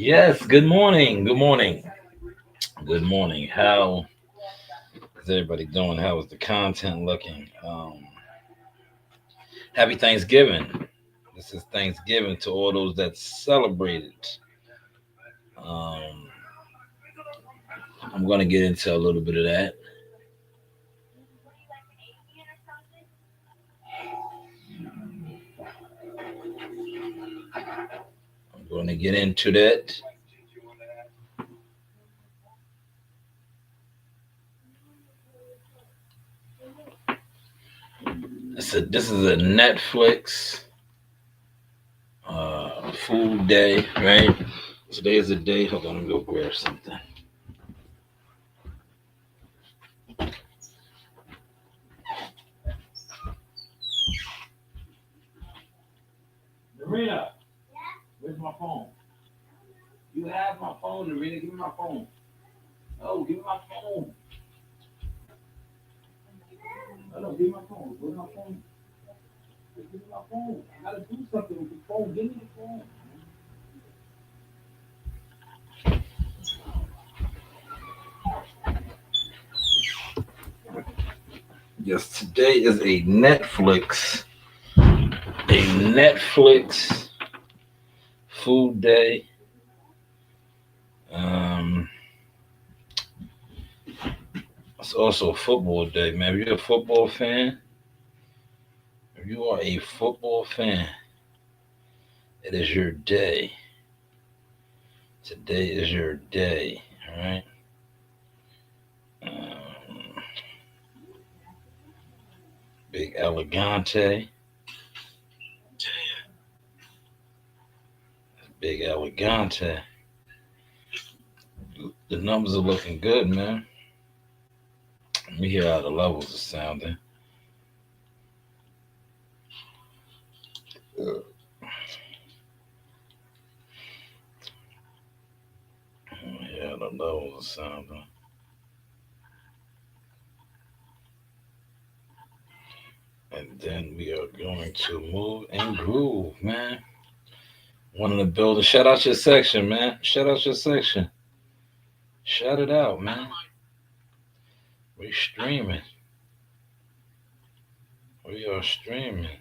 Yes, good morning. Good morning. Good morning. How is everybody doing? How is the content looking? Happy Thanksgiving. This is Thanksgiving to all those that celebrate it. Um, I'm going to get into a little bit of that. I'm going to get into that. This is a Netflix food day, right? Today is the day. Hold on, let me go grab something. Marina, where's my phone? You have my phone, Marina. Give me my phone. Oh, give me my phone. No, give me my phone. Where's my phone? Give me my phone. I gotta do something with the phone. Give me the phone. Yes, today is a Netflix food day. Um, it's also a football day, man. If you're a football fan, if you are a football fan, it is your day. Today is your day, all right? Um, Big Elegante, Big Elegante. The numbers are looking good, man. Let me hear how the levels are sounding. Yeah, the levels are sounding. And then we are going to move and groove, man. One in the building. Shout out your section, man. Shout out your section. Shout it out, man. We streaming. We are streaming.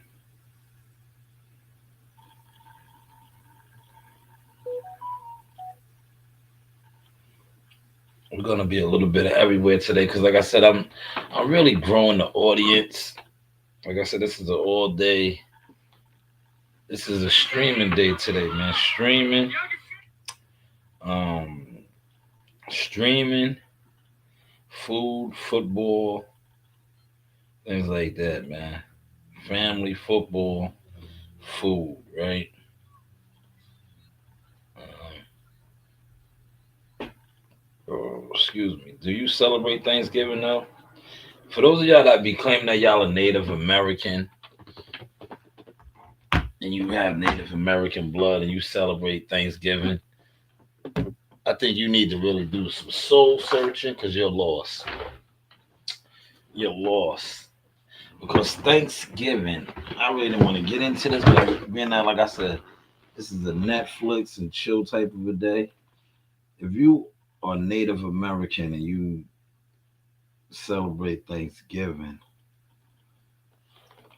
We're gonna be a little bit of everywhere today because, like I said, I'm really growing the audience. Like I said, this is an all day. This is a streaming day today, man. Um, streaming, food, football, things like that, man. Family, football, food, right? Excuse me. Do you celebrate Thanksgiving though? For those of y'all that be claiming that y'all are Native American and you have Native American blood and you celebrate Thanksgiving, I think you need to really do some soul searching because you're lost. You're lost. Because Thanksgiving, I really didn't want to get into this, but being that, like I said, this is a Netflix and chill type of a day. If you are Native American and you celebrate Thanksgiving,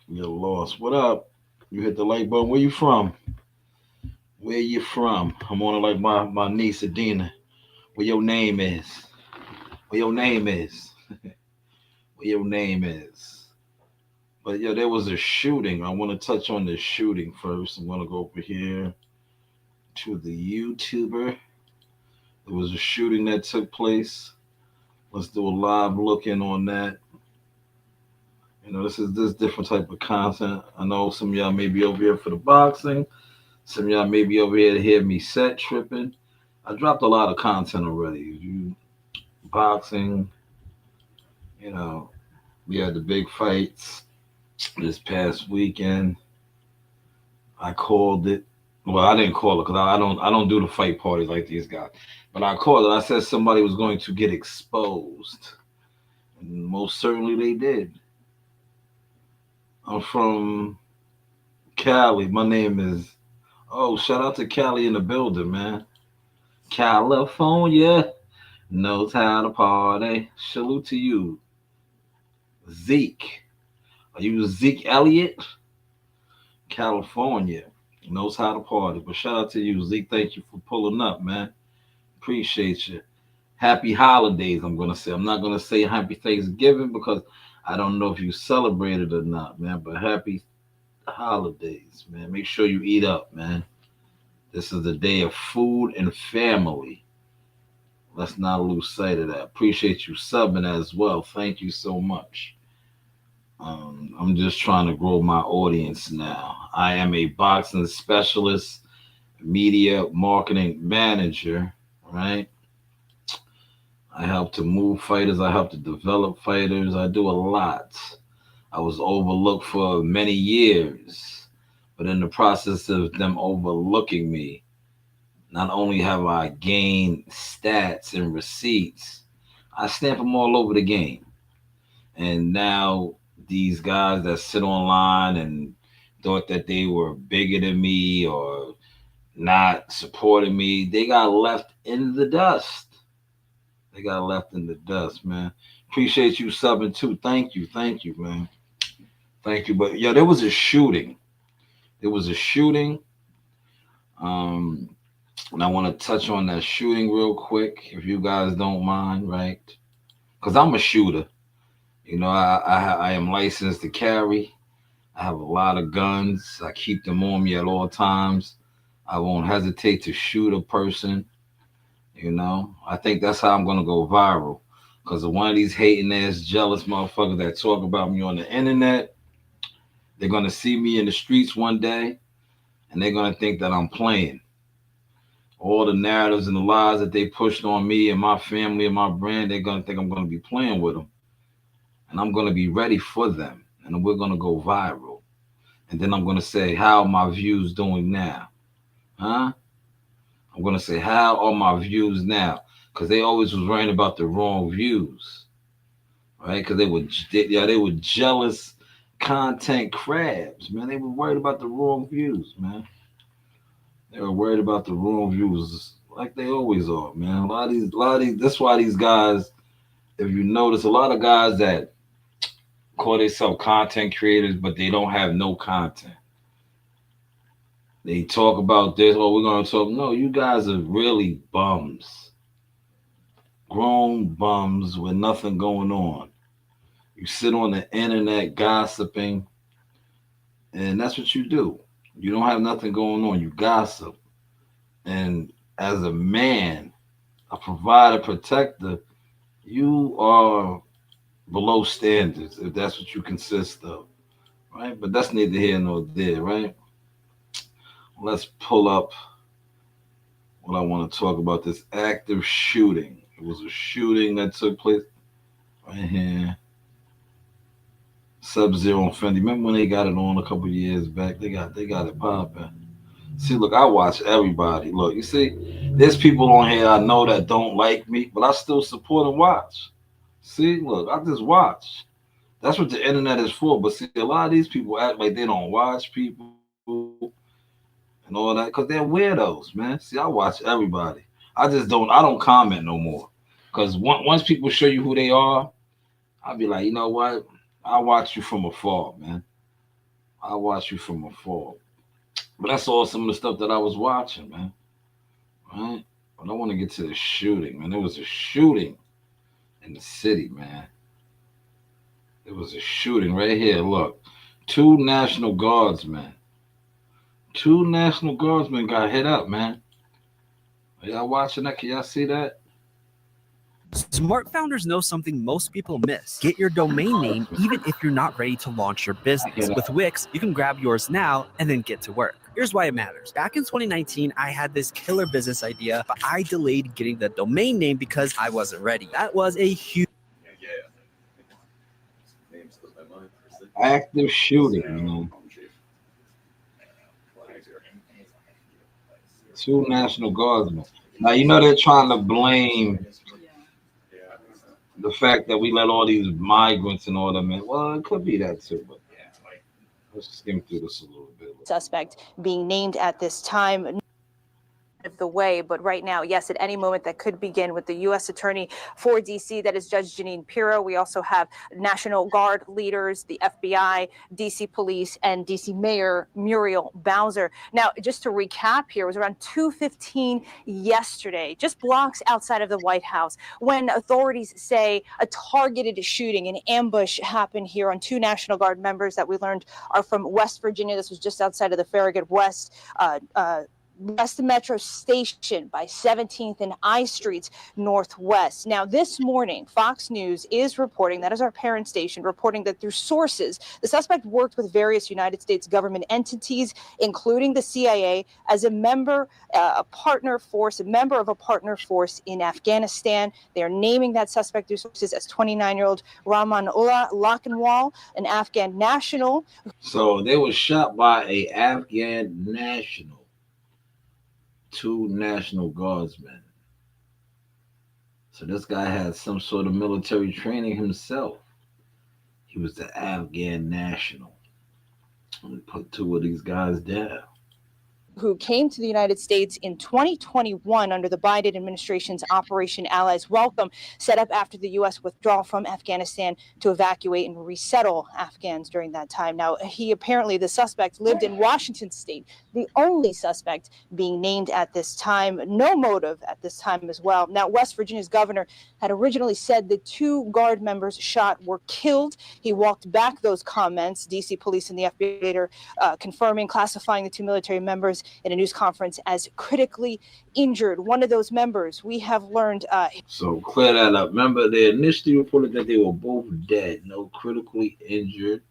you're lost. What up? You hit the like button. Where you from? Where you from? I'm on it like my niece Adina. Where your name is? Where your name is? Where your name is? But yeah, there was a shooting. I want to touch on the shooting first. I'm gonna go over here to the YouTuber. There was a shooting that took place. Let's do a live look in on that. You know, this different type of content. I know some of y'all may be over here for the boxing. Some of y'all may be over here to hear me set tripping. I dropped a lot of content already. You boxing, you know, we had the big fights this past weekend. I called it. Well, I didn't call it because I don't do the fight parties like these guys. But I called it. I said somebody was going to get exposed. And most certainly they did. I'm from Cali. My name is, oh, shout out to Cali in the building, man. California knows how to party. Salute to you, Zeke. Are you Zeke Elliott? California knows how to party. But shout out to you, Zeke. Thank you for pulling up, man. Appreciate you. Happy holidays, I'm gonna say. I'm not gonna say happy Thanksgiving because I don't know if you celebrate it or not, man. But happy holidays, man. Make sure you eat up, man. This is the day of food and family. Let's not lose sight of that. Appreciate you subbing as well. Thank you so much. I'm just trying to grow my audience now. I am a boxing specialist, media marketing manager, right? I help to move fighters. I help to develop fighters. I do a lot. I was overlooked for many years, but in the process of them overlooking me, not only have I gained stats and receipts, I stamp them all over the game. And now these guys that sit online and thought that they were bigger than me or not supporting me, they got left in the dust. They got left in the dust, man. Appreciate you subbing too. Thank you, man. Thank you. But yeah, there was a shooting. There was a shooting. Um, and I want to touch on that shooting real quick, if you guys don't mind, right? Because I'm a shooter. You know, I am licensed to carry. I have a lot of guns. I keep them on me at all times. I won't hesitate to shoot a person. You know, I think that's how I'm gonna go viral. Because of one of these hating ass, jealous motherfuckers that talk about me on the internet, they're gonna see me in the streets one day, and they're gonna think that I'm playing. All the narratives and the lies that they pushed on me and my family and my brand, they're gonna think I'm gonna be playing with them, and I'm gonna be ready for them, and we're gonna go viral. And then I'm gonna say, how are my views doing now? Huh? I'm gonna say, how are my views now? Because they always was worrying about the wrong views, right? Because they were jealous content crabs, man. They were worried about the wrong views, man. They were worried about the wrong views, like they always are, man. A lot of these. That's why these guys, if you notice, a lot of guys that call themselves content creators, but they don't have no content. They talk about this, or we're gonna talk. No, you guys are really bums, grown bums with nothing going on. You sit on the internet gossiping, and that's what you do. You don't have nothing going on. You gossip, and as a man, a provider, protector, you are below standards if that's what you consist of, right? But that's neither here nor there, right? Let's pull up what I want to talk about, this active shooting. It was a shooting that took place right here. Sub Zero and Fendi. Remember when they got it on a couple years back? They got it popping. See, look, I watch everybody. Look, you see, there's people on here I know that don't like me, but I still support and watch. See, look, I just watch. That's what the internet is for. But see, a lot of these people act like they don't watch people and all that because they're weirdos, man. See, I watch everybody. I don't comment no more. Because once people show you who they are, I'll be like, you know what? I watch you from afar, man. I watch you from afar. But that's all some of the stuff that I was watching, man. Right? But I want to get to the shooting, man. There was a shooting in the city, man. There was a shooting right here. Look, two National Guardsmen. Two National Guardsmen got hit up, man. Are y'all watching that? Can y'all see that? Smart founders know something most people miss. Get your domain name even if you're not ready to launch your business. With Wix, you can grab yours now and then get to work. Here's why it matters. Back in 2019, I had this killer business idea, but I delayed getting the domain name because I wasn't ready. That was a huge Active shooting, man. Two National Guardsmen. Now, you know they're trying to blame the fact that we let all these migrants and all that, man. Well, it could be that too, but let's skim through this a little bit. Suspect being named at this time. of the way. But right now, yes, at any moment that could begin with the U.S. Attorney for D.C., that is Judge Jeanine Pirro. We also have National Guard leaders, the FBI, D.C. Police, and D.C. Mayor Muriel Bowser. Now, just to recap here, it was around 2:15 yesterday, just blocks outside of the White House, when authorities say a targeted shooting, an ambush happened here on two National Guard members that we learned are from West Virginia. This was just outside of the Farragut West Metro Station by 17th and I Streets Northwest. Now, this morning, Fox News is reporting, that is our parent station, reporting that through sources, the suspect worked with various United States government entities, including the CIA, as a member, a member of a partner force in Afghanistan. They are naming that suspect through sources as 29-year-old Rahmanullah Lakhanwal, an Afghan national. So they were shot by a Afghan national, two National Guardsmen. So this guy had some sort of military training himself. He was the Afghan national. We put two of these guys down. Who came to the United States in 2021 under the Biden administration's Operation Allies Welcome, set up after the U.S. withdrawal from Afghanistan to evacuate and resettle Afghans during that time. Now, the suspect lived in Washington State, the only suspect being named at this time. No motive at this time as well. Now, West Virginia's governor had originally said the two Guard members shot were killed. He walked back those comments. D.C. police and the FBI later classifying the two military members in a news conference as critically injured. One of those members, we have learned. So clear that up. Remember, they initially reported that they were both dead. No critically injured.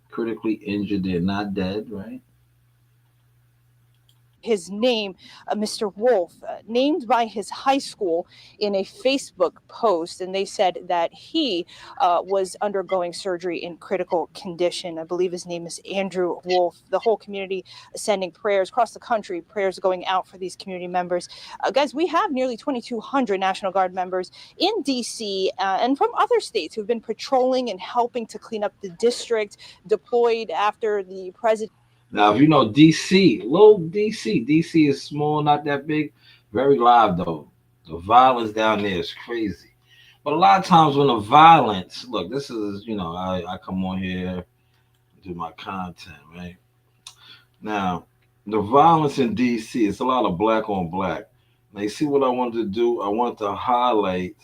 Critically injured, they're not dead, right? His name, Mr. Wolf, named by his high school in a Facebook post. And they said that he was undergoing surgery in critical condition. I believe his name is Andrew Wolf. The whole community sending prayers across the country, prayers going out for these community members. Guys, we have nearly 2,200 National Guard members in D.C. And from other states who've been patrolling and helping to clean up the district, deployed after the president. Now, if you know DC, little DC is small, not that big, very live though. The violence down there is crazy. But a lot of times when the violence, look, this is, I come on here, do my content, right? Now, the violence in DC, it's a lot of black on black. Now, you see what I wanted to do? I want to highlight,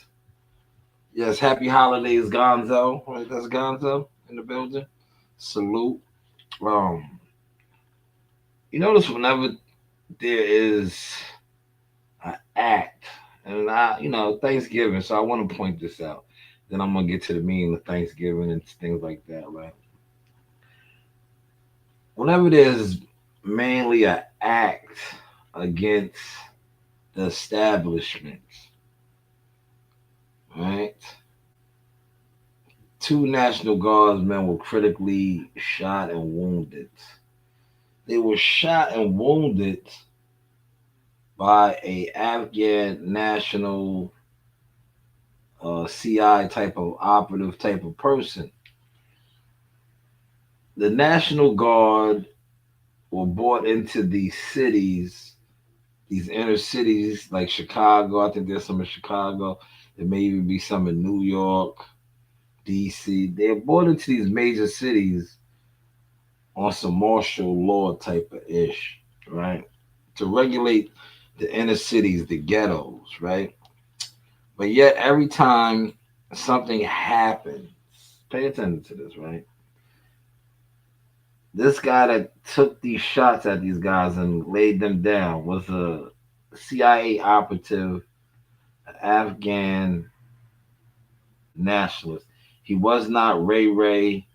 yes, happy holidays, Gonzo, right? That's Gonzo in the building. Salute. You notice whenever there is an act, and Thanksgiving, so I want to point this out. Then I'm gonna get to the meaning of Thanksgiving and things like that, right? Whenever there's mainly an act against the establishment, right? Two National Guardsmen were critically shot and wounded. They were shot and wounded by a Afghan national CI type of operative type of person. The National Guard were brought into these cities, these inner cities like Chicago. I think there's some in Chicago. There may even be some in New York, DC. They're brought into these major cities on some martial law type of ish, right? To regulate the inner cities, the ghettos, right? But yet every time something happens, pay attention to this, right? This guy that took these shots at these guys and laid them down was a CIA operative, an Afghan nationalist. He was not Ray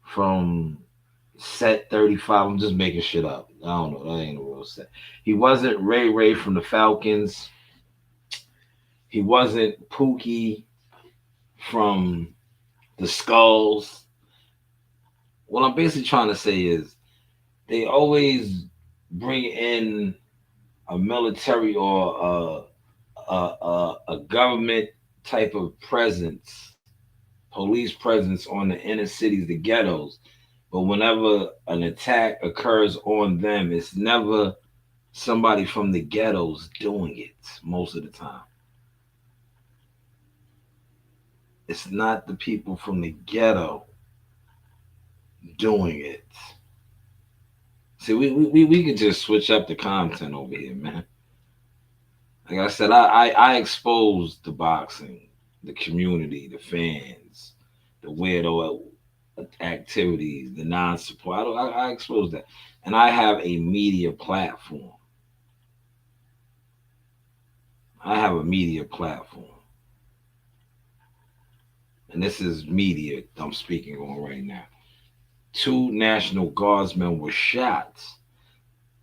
from Set 35. I'm just making shit up. I don't know. That ain't a real set. He wasn't Ray from the Falcons. He wasn't Pookie from the Skulls. What I'm basically trying to say is they always bring in a military or a government type of presence, police presence on the inner cities, the ghettos. But whenever an attack occurs on them, it's never somebody from the ghettos doing it most of the time. It's not the people from the ghetto doing it. See, we could just switch up the content over here, man. Like I said, I exposed the boxing, the community, the fans, the weirdo activities, the non-support. I expose that, and I have a media platform. I have a media platform, and this is media I'm speaking on right now. Two National Guardsmen were shot.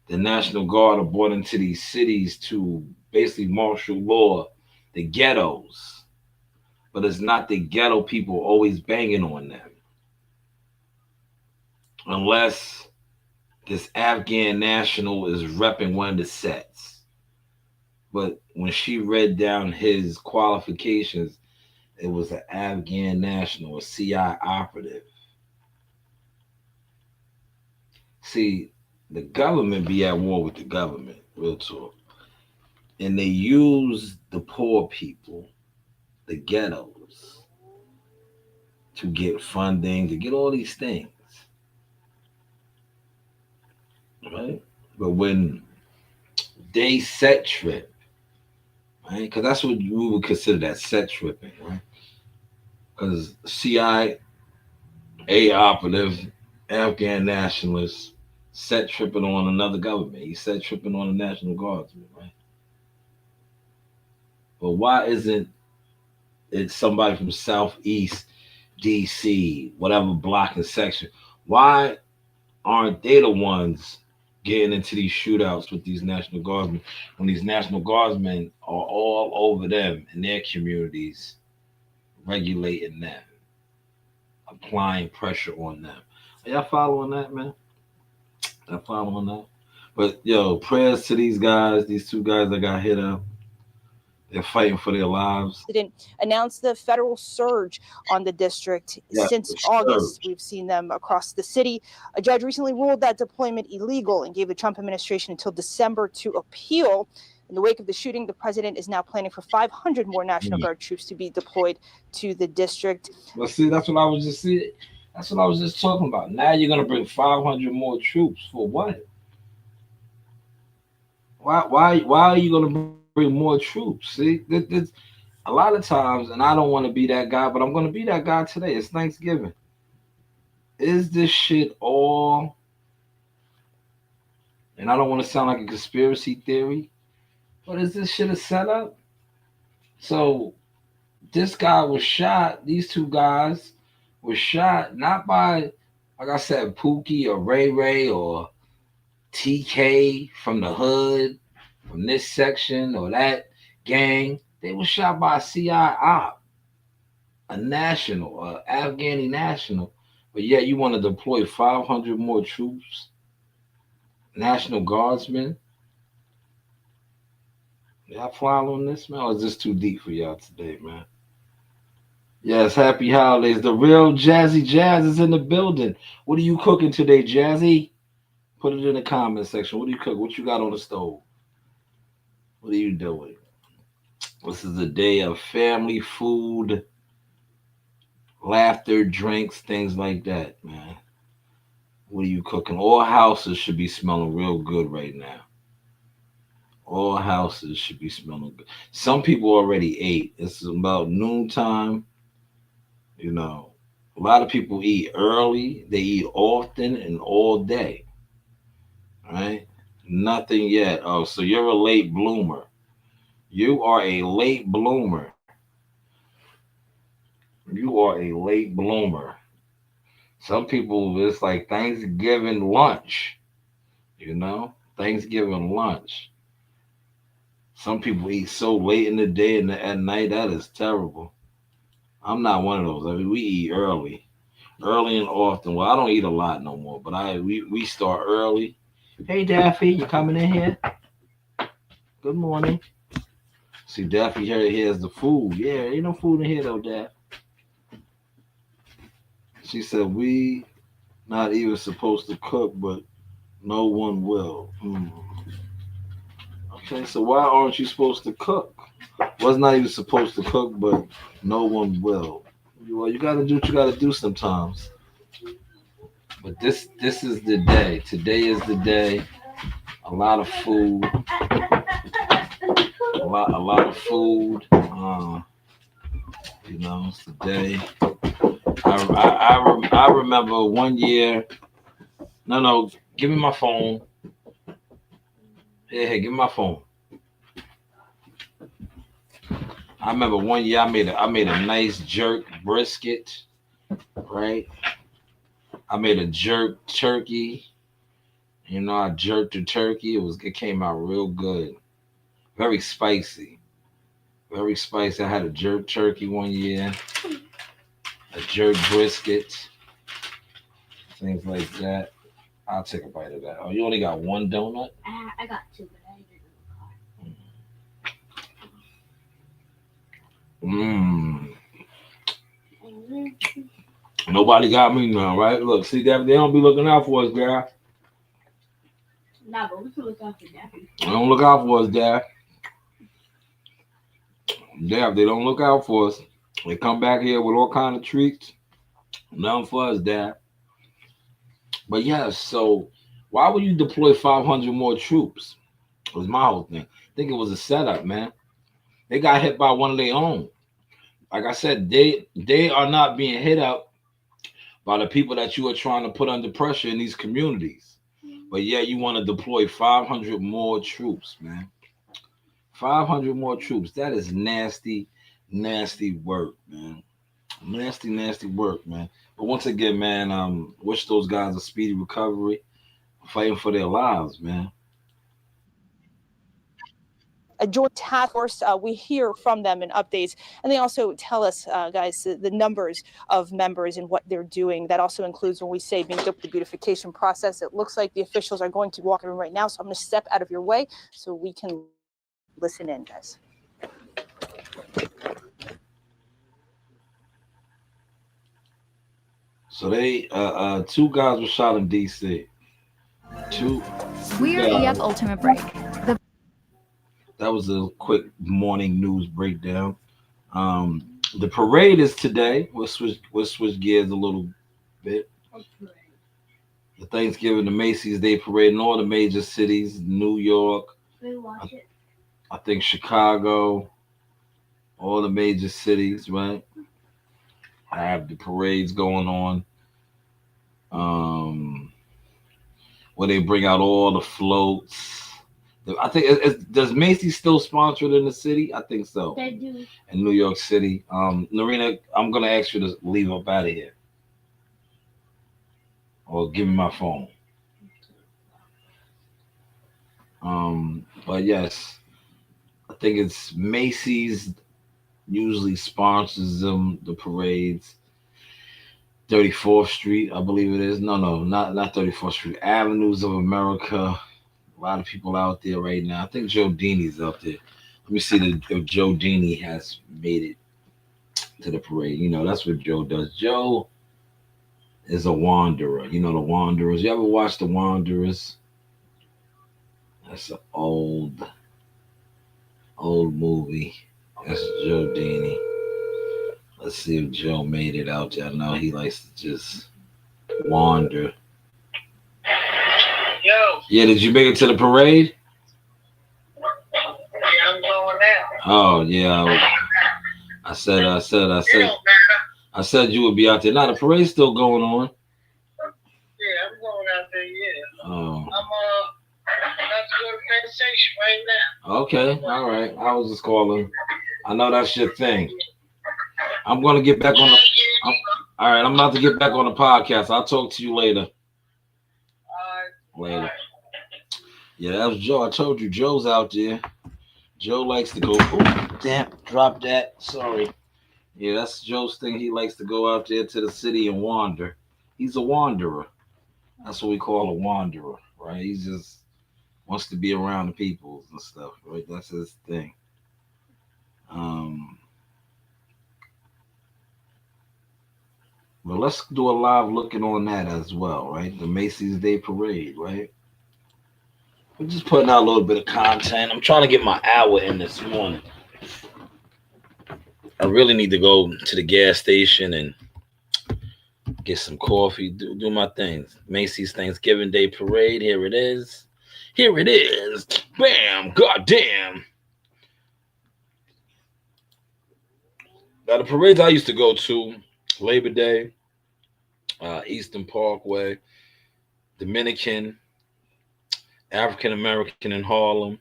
The National Guard are brought into these cities to basically martial law the ghettos, but it's not the ghetto people always banging on them, unless this Afghan national is repping one of the sets. But when she read down his qualifications, it was an Afghan national, a CI operative. See, the government be at war with the government, real talk. And they use the poor people, the ghettos, to get funding, to get all these things, right? But when they set trip, right? Because that's what we would consider that set tripping, right? Because CIA operative, Afghan nationalists, set tripping on another government. He set tripping on the National Guardsmen, right? But why isn't it somebody from Southeast DC, whatever block and section? Why aren't they the ones getting into these shootouts with these National Guardsmen when these National Guardsmen are all over them in their communities, regulating them, applying pressure on them? Are y'all following that, man? Y'all following that? But yo, prayers to these guys, these two guys that got hit up. They're fighting for their lives. President announced the federal surge on the district since August. We've seen them across the city. A judge recently ruled that deployment illegal and gave the Trump administration until December to appeal. In the wake of the shooting, the president is now planning for 500 more National Guard troops to be deployed to the district. Well, see, that's what I was just saying. That's what I was just talking about. Now you're gonna bring 500 more troops for what? Why are you gonna bring more troops? See, a lot of times, and I don't want to be that guy, but I'm gonna be that guy today. It's Thanksgiving. Is this shit all? And I don't want to sound like a conspiracy theory, but is this shit a setup? So this guy was shot. These two guys were shot not by, like I said, Pookie or Ray Ray or TK from the hood, from this section or that gang. They were shot by a CI op, a national, a Afghani national. But yet you want to deploy 500 more troops, National Guardsmen. Y'all following this, man? Or is this too deep for y'all today, man? Yes, happy holidays. The real Jazzy Jazz is in the building. What are you cooking today, Jazzy? Put it in the comment section. What do you cook? What you got on the stove? What are you doing? This is a day of family, food, laughter, drinks, things like that, man. What are you cooking? All houses should be smelling real good right now. All houses should be smelling good. Some people already ate. It's about noontime. You know, a lot of people eat early. They eat often and all day. Right? Nothing yet. Oh, so you're a late bloomer. You are a late bloomer. You are a late bloomer. Some people, it's like Thanksgiving lunch, Thanksgiving lunch. Some people eat so late in the day and at night, that is terrible. I'm not one of those. I mean, we eat early and often. Well, I don't eat a lot no more, but we start early. Hey, Daffy, you coming in here? Good morning. See, Daffy here's the food. Yeah, ain't no food in here though, Daff. She said we not even supposed to cook, but no one will. Okay, so why aren't you supposed to cook? Was not even supposed to cook, but no one will. Well, you gotta do what you gotta do sometimes. But this is the day. Today is the day. A lot of food. A lot of food. It's the day. I remember one year. No, no, give me my phone. Hey, give me my phone. I remember one year I made a nice jerk brisket, right? I made a jerk turkey. I jerked the turkey. It came out real good. Very spicy. Very spicy. I had a jerk turkey one year, a jerk brisket, things like that. I'll take a bite of that. Oh, you only got one donut? I got two, but I didn't Mmm. know. Nobody got me now, right? Look, see that they don't be looking out for us, Dad. Nah, but we can look out for Daffy. They don't look out for us, Dad. Dad, they don't look out for us. They come back here with all kind of treats. Nothing for us, Dad. But yeah, so why would you deploy 500 more troops? Was my whole thing. I think it was a setup, man. They got hit by one of their own. Like I said, they are not being hit up by the people that you are trying to put under pressure in these communities. But yeah, you want to deploy 500 more troops, man. 500 more troops. That is nasty, nasty work, man. Nasty, nasty work, man. But once again, man, wish those guys a speedy recovery, fighting for their lives, man. A joint task force. We hear from them in updates, and they also tell us, guys, the numbers of members and what they're doing. That also includes when we say being doped the beautification process. It looks like the officials are going to walk in right now, so I'm going to step out of your way so we can listen in, guys. So they, two guys were shot in D.C. Two. We're guys. EF Ultimate Break. That was a quick morning news breakdown. The parade is today. We'll switch gears a little bit. The Thanksgiving, the Macy's Day Parade in all the major cities, New York, I think Chicago, all the major cities, right? Have the parades going on. Where they bring out all the floats. I think does Macy's still sponsor it in the city? I think so. They do. In New York City. Narina, I'm gonna ask you to leave up out of here. Or give me my phone. But yes, I think it's Macy's usually sponsors them the parades. 34th Street, I believe it is. No, not 34th Street. Avenues of America. A lot of people out there right now. I think Joe Dini's up there. Let me see if Joe Dini has made it to the parade. That's what Joe does. Joe is a wanderer. The Wanderers. You ever watch the Wanderers? That's an old movie. That's Joe Dini. Let's see if Joe made it out there. I know he likes to just wander. Yo. Yeah, did you make it to the parade? Yeah, I'm going now. Oh yeah. I said It don't matter. I said you would be out there. Now the parade's still going on. Yeah, I'm going out there, yeah. Oh. I'm about to go to Penn Station right now. Okay, all right. I was just calling. I know that's your thing. I'm gonna get back on the. All right, I'm about to get back on the podcast. I'll talk to you later. Later. Yeah, that was Joe. I told you, Joe's out there. Joe likes to go. Oh, damn! Drop that. Sorry. Yeah, that's Joe's thing. He likes to go out there to the city and wander. He's a wanderer. That's what we call a wanderer, right? He just wants to be around the people and stuff, right? That's his thing. But let's do a live looking on that as well, right? The Macy's Day Parade, right? I'm just putting out a little bit of content. I'm trying to get my hour in this morning. I really need to go to the gas station and get some coffee, do my things. Macy's Thanksgiving Day Parade. Here it is. Here it is. Bam. Goddamn. Now, the parades I used to go to, Labor Day, Eastern Parkway, Dominican, African American in Harlem.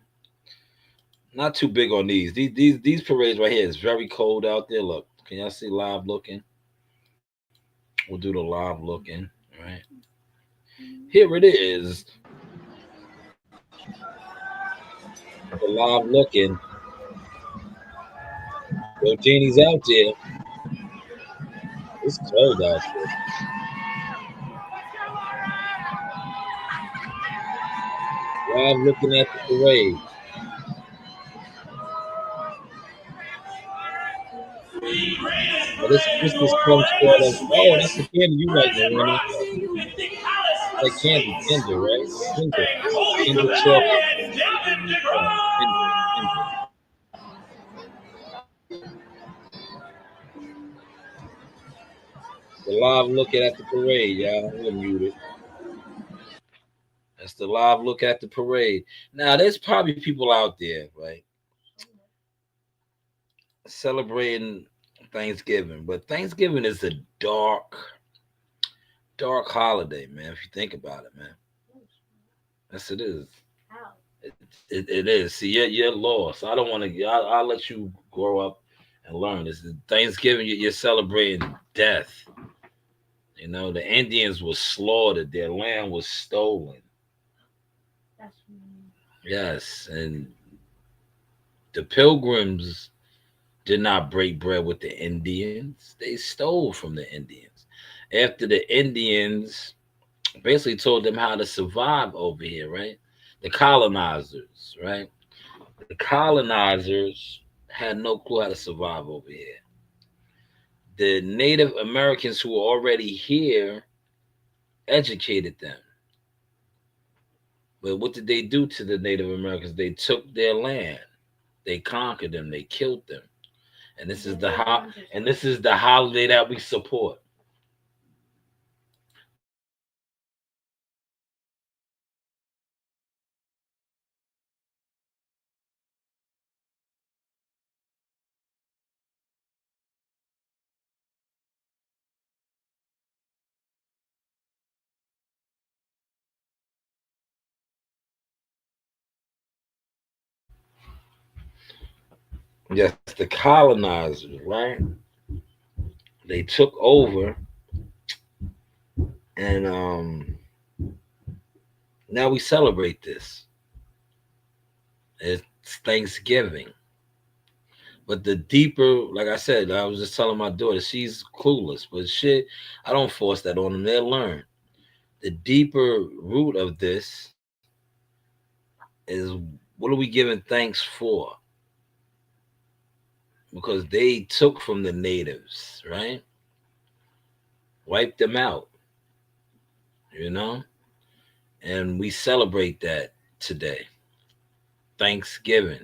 Not too big on these. These parades right here is very cold out there. Look, can y'all see live looking? We'll do the live looking. All right. Here it is. The live looking. Yo, Jeannie's out there. It's cold out there. Live looking at the parade. Oh, this comes sort of. Oh, that's the candy you like, Marina. Like candy, Kinder, right? Kinder chocolate. Yeah, Kinder. The live looking at the parade, y'all. We're muted. That's the live look at the parade. Now, there's probably people out there, right, celebrating Thanksgiving, but Thanksgiving is a dark holiday, man. If you think about it, man. Yes, it is. It is. See, you're lost. I don't want to. I'll let you grow up and learn. This is Thanksgiving. You're celebrating death. You know, the Indians were slaughtered. Their land was stolen. Yes, and the Pilgrims did not break bread with the Indians. They stole from the Indians. After the Indians basically told them how to survive over here, right? The colonizers, right? The colonizers had no clue how to survive over here. The Native Americans who were already here educated them. But what did they do to the Native Americans? They took their land. They conquered them. They killed them. And this is the holiday that we support. Yes, the colonizers, right? They took over, and now we celebrate this. It's Thanksgiving. But the deeper, like I said, I was just telling my daughter, she's clueless, but shit, I don't force that on them. They'll learn. The deeper root of this is, what are we giving thanks for? Because they took from the natives, right? Wiped them out, you know? And we celebrate that today, Thanksgiving.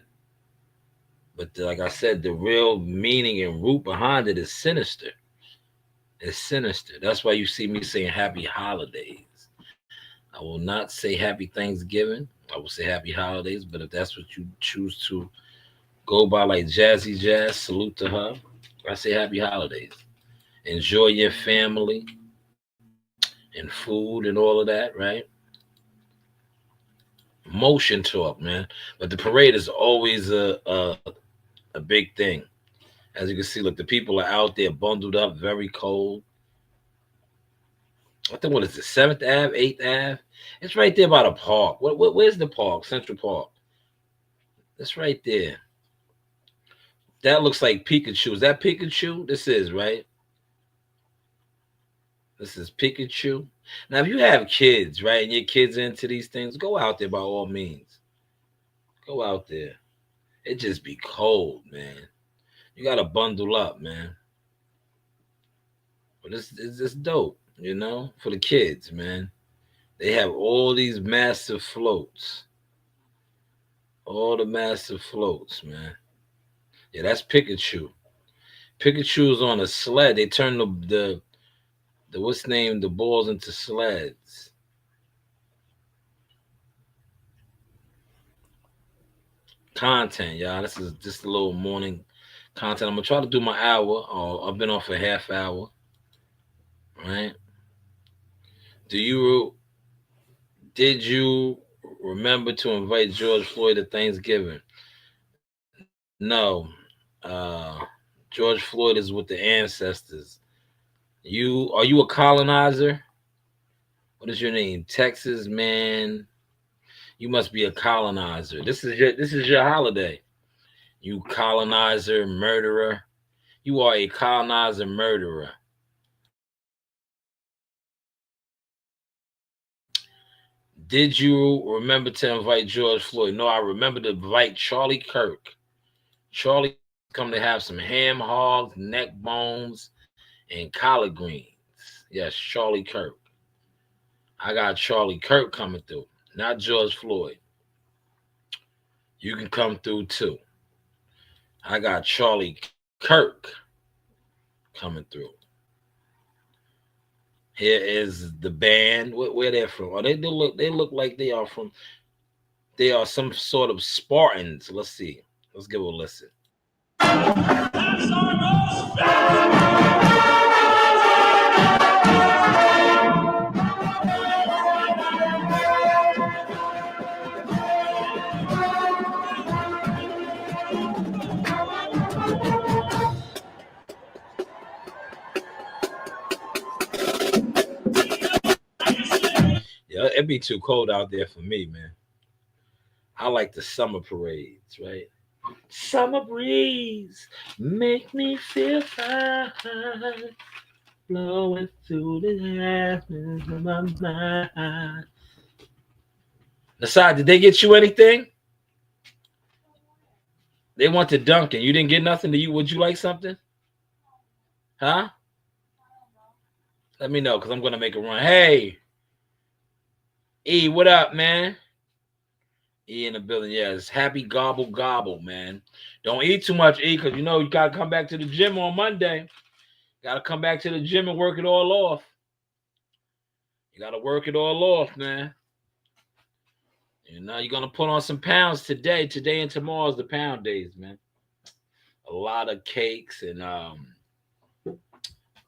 But like I said, the real meaning and root behind it is sinister. It's sinister. That's why you see me saying happy holidays. I will not say happy Thanksgiving. I will say happy holidays. But if that's what you choose to go by, like Jazzy Jazz, salute to her, I say happy holidays. Enjoy your family and food and all of that, right? Motion talk, man. But the parade is always a big thing. As you can see, look, the people are out there bundled up, very cold. I think, what is it, 7th Ave, 8th Ave? It's right there by the park. Where's the park? Central Park. It's right there. That looks like Pikachu. Is that Pikachu? This is, right? This is Pikachu. Now, if you have kids, right, and your kids into these things, go out there by all means. Go out there. It just be cold, man. You gotta bundle up, man. But it's dope, for the kids, man. They have all these massive floats. All the massive floats, man. Yeah, that's Pikachu. Pikachu's on a sled. They turn the what's name the balls into sleds. Content, y'all. This is just a little morning content. I'm gonna try to do my hour. Oh, I've been off a half hour. Right? Do you did you remember to invite George Floyd to Thanksgiving? No. George Floyd is with the ancestors. You a colonizer? What is your name? Texas man. You must be a colonizer. This is your holiday. You colonizer, murderer. You are a colonizer murderer. Did you remember to invite George Floyd? No, I remember to invite Charlie Kirk. Charlie come to have some ham hogs, neck bones, and collard greens. Yes, Charlie Kirk. I got Charlie Kirk coming through, not George Floyd. You can come through too. I got Charlie Kirk coming through. Here is the band. Where they're from? Oh, they look like they are from. They are some sort of Spartans. Let's see. Let's give a listen. Yeah, it'd be too cold out there for me, man. I like the summer parades, right? Summer breeze make me feel fine, blowing through the heavens of my mind. Nasai, did they get you anything? They went to Dunkin'. You didn't get nothing. Do you? Would you like something? Huh? Let me know because I'm gonna make a run. Hey, E, what up, man? E in the building. Yes, happy gobble gobble, man. Don't eat too much, E, because you know you gotta come back to the gym on Monday. Gotta come back to the gym and work it all off. You gotta work it all off, man. You know you're gonna put on some pounds today. Today and tomorrow is the pound days, man. A lot of cakes and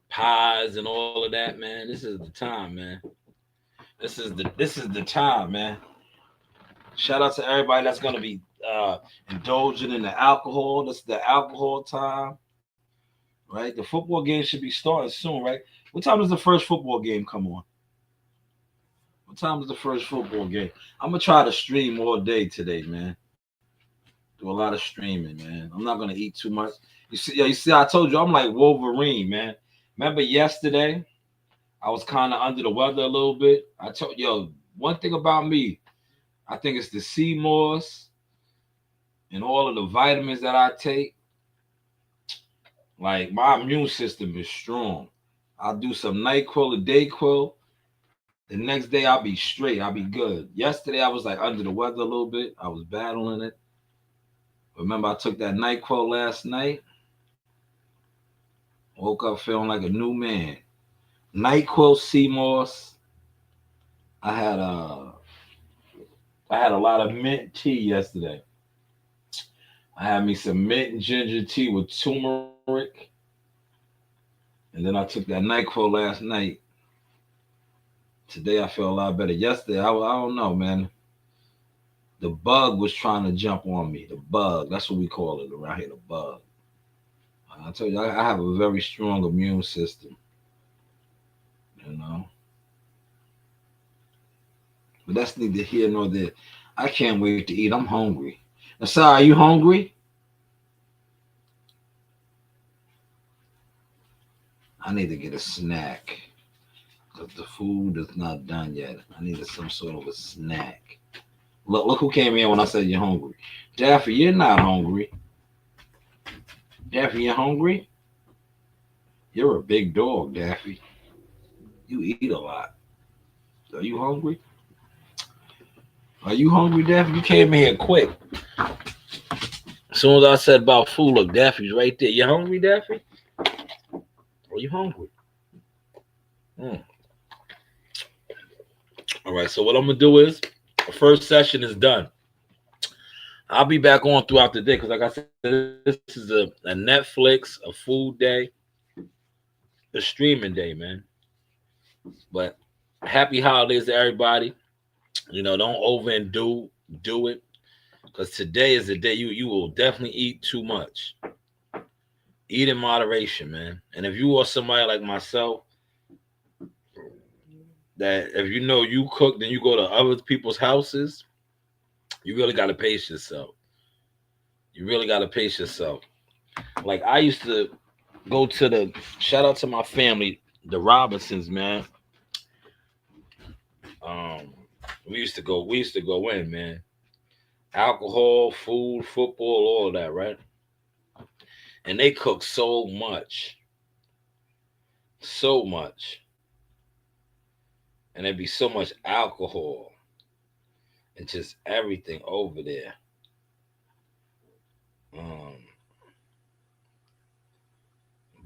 pies and all of that, man. This is the time, man. This is the time, man. Shout out to everybody that's gonna be indulging in the alcohol. This is the alcohol time, right? The football game should be starting soon, right? What time does the first football game come on? What time is the first football game? I'm gonna try to stream all day today, man. Do a lot of streaming, man. I'm not gonna eat too much. You see, I told you I'm like Wolverine, man. Remember yesterday? I was kind of under the weather a little bit. I told one thing about me, I think it's the sea moss and all of the vitamins that I take. Like my immune system is strong. I'll do some NyQuil or DayQuil. The next day I'll be straight. I'll be good. Yesterday I was like under the weather a little bit. I was battling it. Remember I took that NyQuil last night. Woke up feeling like a new man. NyQuil, sea moss. I had a lot of mint tea yesterday. I had me some mint and ginger tea with turmeric. And then I took that NyQuil last night. Today I feel a lot better. Yesterday, I don't know, man. The bug was trying to jump on me. The bug. That's what we call it around here, the bug. I told you, I have a very strong immune system. You know? But that's neither here nor there. I can't wait to eat. I'm hungry. Nasai, are you hungry? I need to get a snack. Because the food is not done yet. I needed some sort of a snack. Look who came in when I said you're hungry. Daffy, you're not hungry. Daffy, you're hungry? You're a big dog, Daffy. You eat a lot. Are you hungry? Are you hungry, Daffy? You came in here quick. As soon as I said about food, look, Daffy's right there. You hungry, Daffy? Are you hungry? All right, so what I'm going to do is, the first session is done. I'll be back on throughout the day because, like I said, this is a Netflix, a food day, a streaming day, man. But happy holidays to everybody. You know, don't over and do it, because today is the day you will definitely eat too much. Eat in moderation, man. And if you are somebody like myself, that if you know you cook, then you go to other people's houses, you really got to pace yourself. Like, I used to go to shout out to my family, the Robinsons, man. We used to go in, man. Alcohol, food, football, all of that, right? And they cook so much. And there'd be so much alcohol and just everything over there.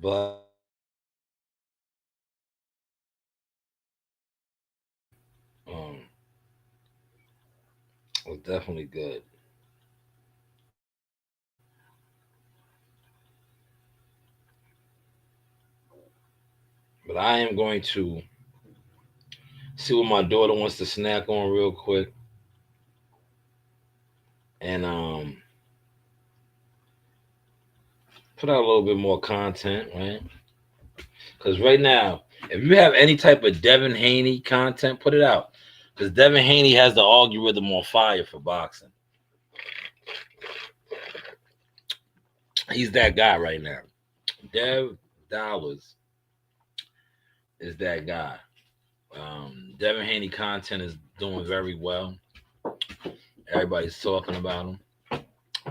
But it was definitely good. But I am going to see what my daughter wants to snack on real quick. And put out a little bit more content, right? Because right now, if you have any type of Devin Haney content, put it out. Because Devin Haney has the algorithm on fire for boxing. He's that guy right now. Dev Dollars is that guy. Devin Haney content is doing very well. Everybody's talking about him.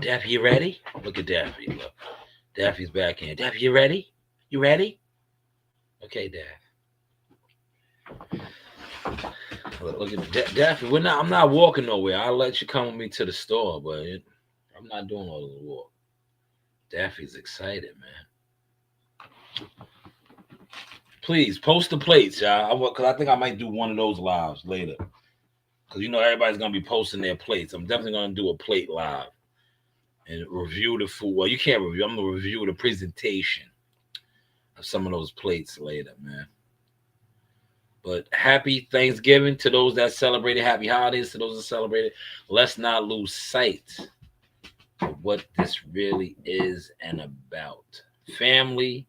Daffy, you ready? Look at Daffy. Look. Daffy's back in. Daffy, you ready? You ready? Okay, Daffy. Look at Daffy. I'm not walking nowhere. I'll let you come with me to the store, but I'm not doing all the walk. Daffy's excited, man. Please post the plates, y'all. Because I think I might do one of those lives later. Because everybody's gonna be posting their plates. I'm definitely gonna do a plate live and review the food. Well, you can't review. I'm gonna review the presentation of some of those plates later, man. But happy Thanksgiving to those that celebrated. Happy holidays to those that celebrated. Let's not lose sight of what this really is and about. Family,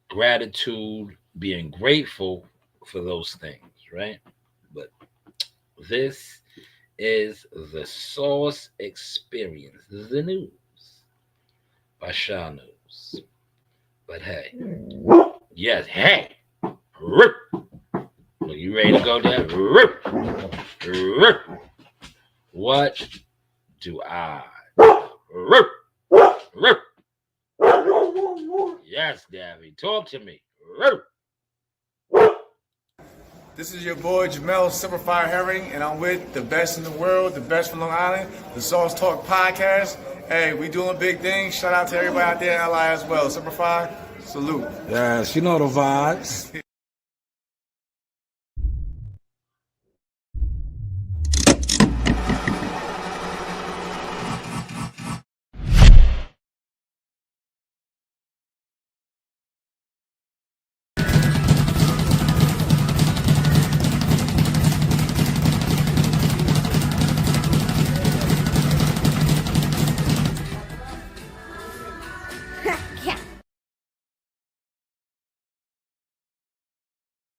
gratitude, being grateful for those things, right? But this is the Sauce Experience, the news by Shanewz. But hey, yes, hey, rip. Are you ready to go there? Rip. Rip. What do I? Rip. Rip. Yes, Davy, talk to me. Rip. This is your boy Jamel Simplify Herring, and I'm with the best in the world, the best from Long Island, the Sauce Talk Podcast. Hey, we doing big things. Shout out to everybody out there in LI as well. Simplify, salute. Yes, you know the vibes.